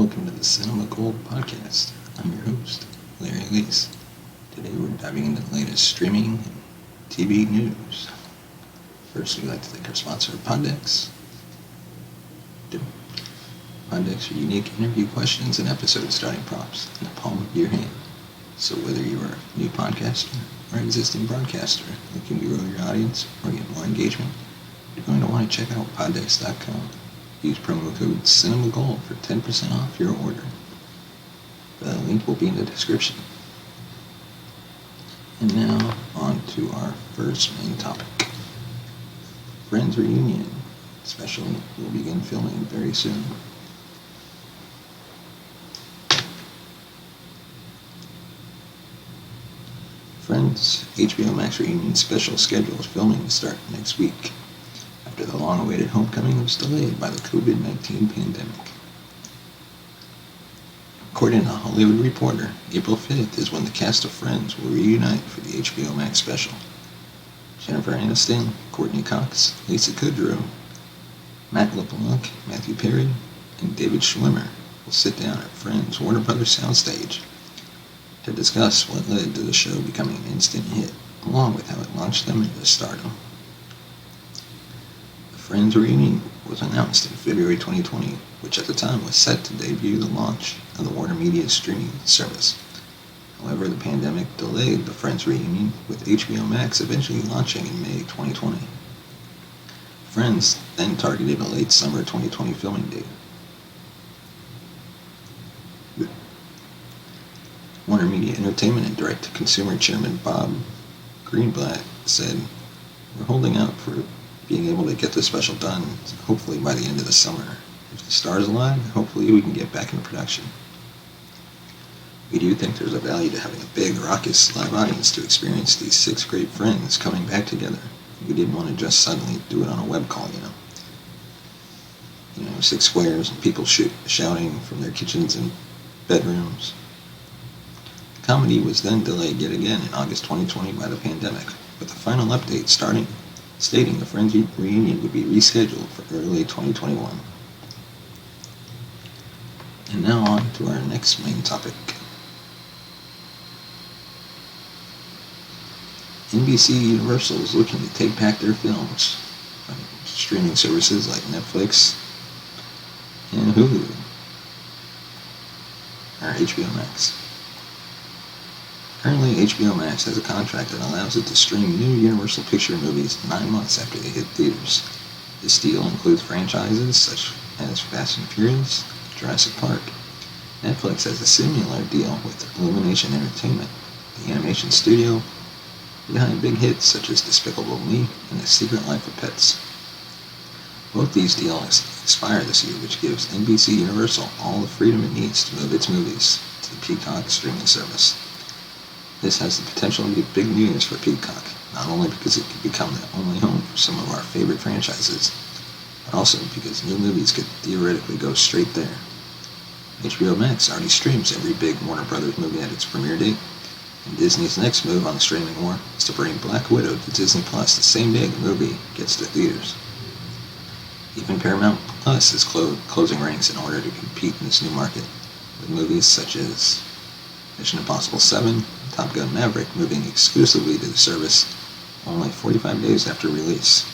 Welcome to the Cinema Gold Podcast. I'm your host, Larry Leese. Today we're diving into the latest streaming and TV news. First, we'd like to thank our sponsor, Poddex. Poddex are unique interview questions and episode starting prompts in the palm of your hand. So whether you are a new podcaster or existing broadcaster looking to grow your audience or get more engagement, you're going to want to check out poddex.com. Use promo code CinemaGold for 10% off your order. The link will be in the description. And now, on to our first main topic. Friends Reunion special will begin filming very soon. Friends HBO Max Reunion special schedules filming to start next week, after the long-awaited homecoming was delayed by the COVID-19 pandemic. According to Hollywood Reporter, April 5th is when the cast of Friends will reunite for the HBO Max special. Jennifer Aniston, Courtney Cox, Lisa Kudrow, Matt LeBlanc, Matthew Perry, and David Schwimmer will sit down at Friends' Warner Brothers soundstage to discuss what led to the show becoming an instant hit, along with how it launched them into stardom. Friends Reunion was announced in February 2020, which at the time was set to debut the launch of the Warner Media streaming service. However, the pandemic delayed the Friends Reunion, with HBO Max eventually launching in May 2020. Friends then targeted a late summer 2020 filming date. Warner Media Entertainment and direct-to-consumer chairman Bob Greenblatt said, "We're holding out for being able to get this special done, hopefully by the end of the summer. If the stars align, hopefully we can get back into production. We do think there's a value to having a big, raucous live audience to experience these 6 great friends coming back together. We didn't want to just suddenly do it on a web call, 6 squares and people shouting from their kitchens and bedrooms." The comedy was then delayed yet again in August 2020 by the pandemic, with the final update stating the Friends Reunion would be rescheduled for early 2021. And now on to our next main topic. NBC Universal is looking to take back their films from streaming services like Netflix and Hulu, or HBO Max. Currently, HBO Max has a contract that allows it to stream new Universal Picture movies 9 months after they hit theaters. This deal includes franchises such as Fast and Furious, Jurassic Park. Netflix has a similar deal with Illumination Entertainment, the animation studio behind big hits such as Despicable Me and The Secret Life of Pets. Both these deals expire this year, which gives NBC Universal all the freedom it needs to move its movies to the Peacock streaming service. This has the potential to be big news for Peacock, not only because it could become the only home for some of our favorite franchises, but also because new movies could theoretically go straight there. HBO Max already streams every big Warner Brothers movie at its premiere date, and Disney's next move on the streaming war is to bring Black Widow to Disney Plus the same day the movie gets to theaters. Even Paramount Plus is closing ranks in order to compete in this new market, with movies such as Mission Impossible 7, Top Gun Maverick moving exclusively to the service only 45 days after release.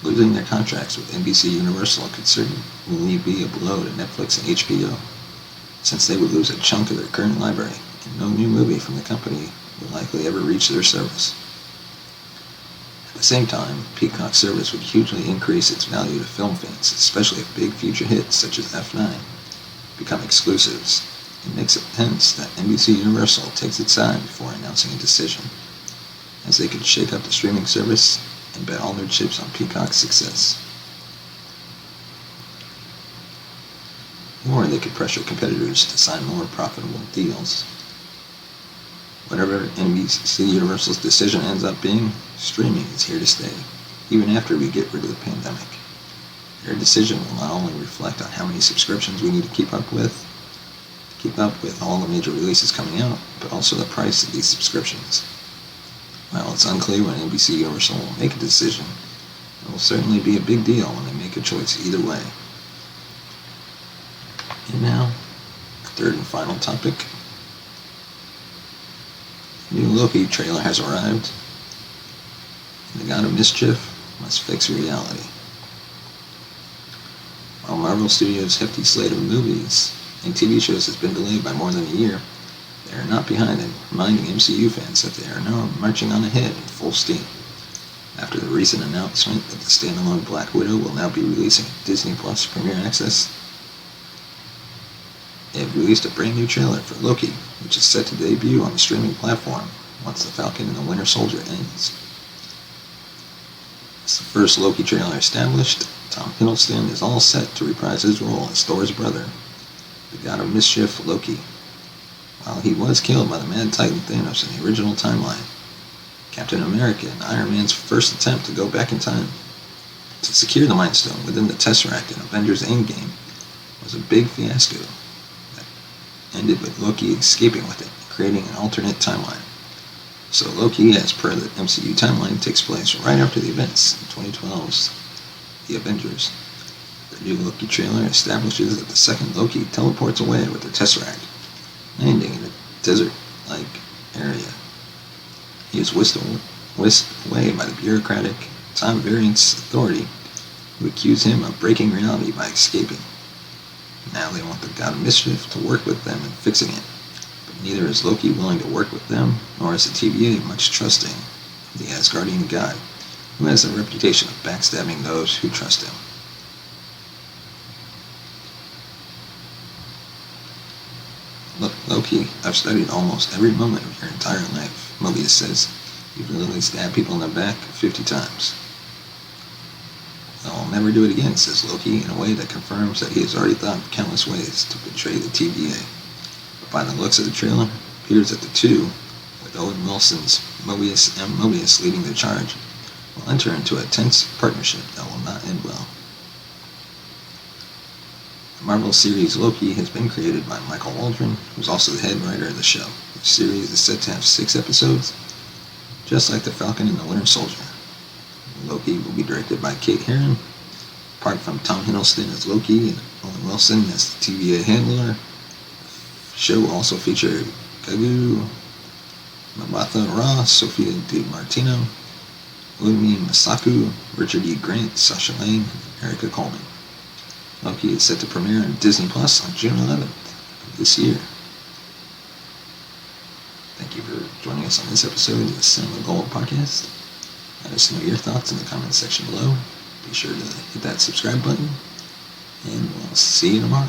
Losing their contracts with NBC Universal could certainly be a blow to Netflix and HBO, since they would lose a chunk of their current library, and no new movie from the company will likely ever reach their service. At the same time, Peacock's service would hugely increase its value to film fans, especially if big future hits such as F9 become exclusives. It makes it tense that NBC Universal takes its time before announcing a decision, as they could shake up the streaming service and bet all their chips on Peacock's success. Or they could pressure competitors to sign more profitable deals. Whatever NBC Universal's decision ends up being, streaming is here to stay, even after we get rid of the pandemic. Their decision will not only reflect on how many subscriptions we need to keep up with all the major releases coming out, but also the price of these subscriptions. While it's unclear when NBC Universal will make a decision, it will certainly be a big deal when they make a choice either way. And now, third and final topic. The new Loki trailer has arrived. The God of Mischief must fix reality. While Marvel Studios' hefty slate of movies and TV shows has been delayed by more than a year, they are not behind in reminding MCU fans that they are now marching on ahead in full steam. After the recent announcement that the standalone Black Widow will now be releasing Disney Plus Premier Access, they have released a brand new trailer for Loki, which is set to debut on the streaming platform once The Falcon and the Winter Soldier ends. As the first Loki trailer established, Tom Hiddleston is all set to reprise his role as Thor's brother, the God of Mischief Loki. While he was killed by the Mad Titan Thanos in the original timeline, Captain America and Iron Man's first attempt to go back in time to secure the Mind Stone within the Tesseract in Avengers Endgame was a big fiasco that ended with Loki escaping with it, creating an alternate timeline. So Loki, as per the MCU timeline, takes place right after the events in 2012's The Avengers. The new Loki trailer establishes that the second Loki teleports away with the Tesseract, landing in a desert-like area. He is whisked away by the bureaucratic time variance authority who accuse him of breaking reality by escaping. Now they want the God of Mischief to work with them in fixing it, but neither is Loki willing to work with them, nor is the TVA much trusting of the Asgardian god, who has a reputation of backstabbing those who trust him. Loki, I've studied almost every moment of your entire life, Mobius says. You've literally stabbed people in the back 50 times. I'll never do it again, says Loki, in a way that confirms that he has already thought of countless ways to betray the TVA. But by the looks of the trailer, it appears that the two, with Owen Wilson's Mobius and Mobius leading the charge, will enter into a tense partnership that will not end well. The Marvel series Loki has been created by Michael Waldron, who's also the head writer of the show. The series is set to have 6 episodes, just like The Falcon and the Winter Soldier. Loki will be directed by Kate Herron. Apart from Tom Hiddleston as Loki and Owen Wilson as the TVA handler, the show will also feature Gugu Mbatha Raw, Sophia Di Martino, Umi Masaku, Richard E. Grant, Sasha Lane, and Erica Coleman. Loki is set to premiere on Disney Plus on June 11th of this year. Thank you for joining us on this episode of the Cinema Gold podcast. Let us know your thoughts in the comments section below. Be sure to hit that subscribe button, and we'll see you tomorrow.